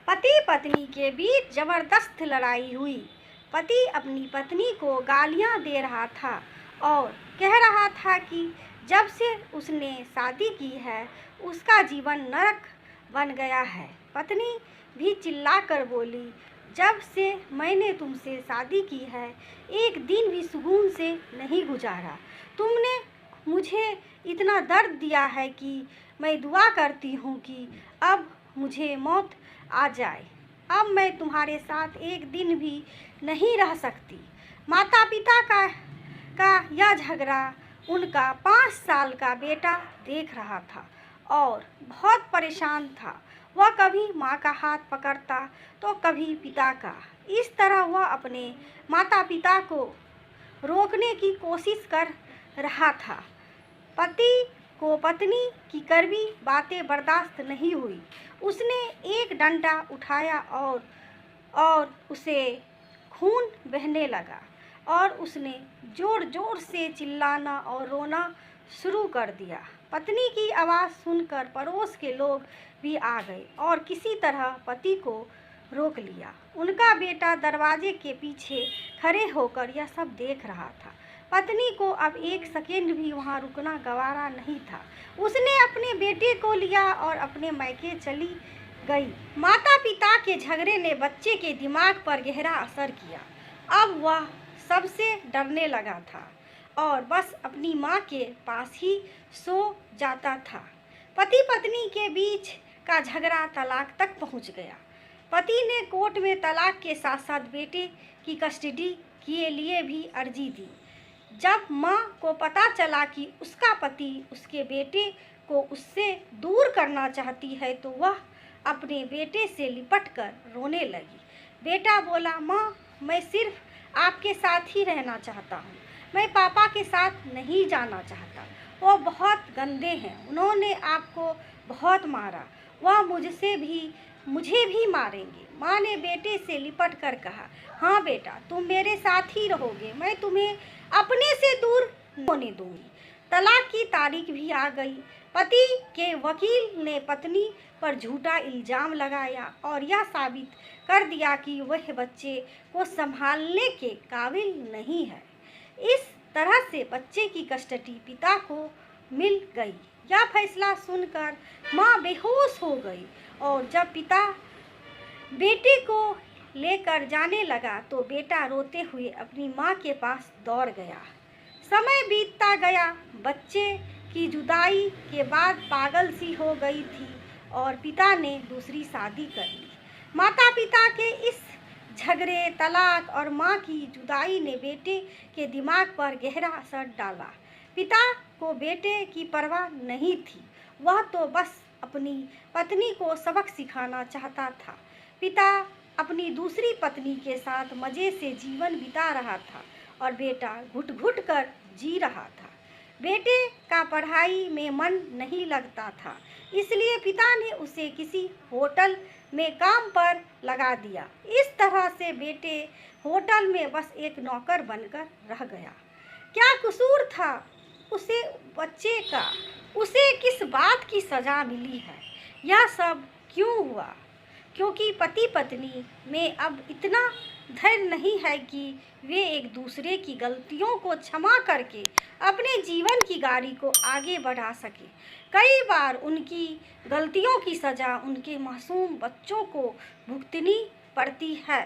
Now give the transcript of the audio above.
पति पत्नी के बीच जबरदस्त लड़ाई हुई। पति अपनी पत्नी को गालियां दे रहा था और कह रहा था कि जब से उसने शादी की है उसका जीवन नरक बन गया है। पत्नी भी चिल्लाकर बोली, जब से मैंने तुमसे शादी की है एक दिन भी सुकून से नहीं गुजारा। तुमने मुझे इतना दर्द दिया है कि मैं दुआ करती हूँ कि अब मुझे मौत आ जाए। अब मैं तुम्हारे साथ एक दिन भी नहीं रह सकती। माता पिता का यह झगड़ा उनका 5 साल का बेटा देख रहा था और बहुत परेशान था। वह कभी माँ का हाथ पकड़ता तो कभी पिता का। इस तरह वह अपने माता पिता को रोकने की कोशिश कर रहा था। पति को पत्नी की कड़वी बातें बर्दाश्त नहीं हुई। उसने एक डंडा उठाया और उसे खून बहने लगा और उसने जोर जोर से चिल्लाना और रोना शुरू कर दिया। पत्नी की आवाज़ सुनकर पड़ोस के लोग भी आ गए और किसी तरह पति को रोक लिया। उनका बेटा दरवाजे के पीछे खड़े होकर यह सब देख रहा था। पत्नी को अब एक सेकेंड भी वहां रुकना गवारा नहीं था। उसने अपने बेटे को लिया और अपने मायके चली गई। माता पिता के झगड़े ने बच्चे के दिमाग पर गहरा असर किया। अब वह सबसे डरने लगा था और बस अपनी माँ के पास ही सो जाता था। पति पत्नी के बीच का झगड़ा तलाक तक पहुँच गया। पति ने कोर्ट में तलाक के साथ साथ बेटे की कस्टडी के लिए भी अर्जी दी। जब माँ को पता चला कि उसका पति उसके बेटे को उससे दूर करना चाहती है तो वह अपने बेटे से लिपटकर रोने लगी। बेटा बोला, माँ मैं सिर्फ आपके साथ ही रहना चाहता हूँ, मैं पापा के साथ नहीं जाना चाहता। वो बहुत गंदे हैं, उन्होंने आपको बहुत मारा, वह मुझे भी मारेंगे। माँ ने बेटे से लिपट कर कहा, हाँ बेटा तुम मेरे साथ ही रहोगे, मैं तुम्हें अपने से दूर नहीं होने दूंगी। तलाक की तारीख भी आ गई। पति के वकील ने पत्नी पर झूठा इल्ज़ाम लगाया और यह साबित कर दिया कि वह बच्चे को संभालने के काबिल नहीं है। इस तरह से बच्चे की कस्टडी पिता को मिल गई। यह फैसला सुनकर माँ बेहोश हो गई और जब पिता बेटे को लेकर जाने लगा तो बेटा रोते हुए अपनी माँ के पास दौड़ गया। समय बीतता गया। बच्चे की जुदाई के बाद पागल सी हो गई थी और पिता ने दूसरी शादी कर ली। माता पिता के इस झगड़े, तलाक और माँ की जुदाई ने बेटे के दिमाग पर गहरा असर डाला। पिता को बेटे की परवाह नहीं थी, वह तो बस अपनी पत्नी को सबक सिखाना चाहता था। पिता अपनी दूसरी पत्नी के साथ मज़े से जीवन बिता रहा था और बेटा घुट घुट कर जी रहा था। बेटे का पढ़ाई में मन नहीं लगता था, इसलिए पिता ने उसे किसी होटल में काम पर लगा दिया। इस तरह से बेटे होटल में बस एक नौकर बनकर रह गया। क्या कसूर था उसे बच्चे का? उसे किस बात की सज़ा मिली है? यह सब क्यों हुआ? क्योंकि पति पत्नी में अब इतना धैर्य नहीं है कि वे एक दूसरे की गलतियों को क्षमा करके अपने जीवन की गाड़ी को आगे बढ़ा सके। कई बार उनकी गलतियों की सज़ा उनके मासूम बच्चों को भुगतनी पड़ती है।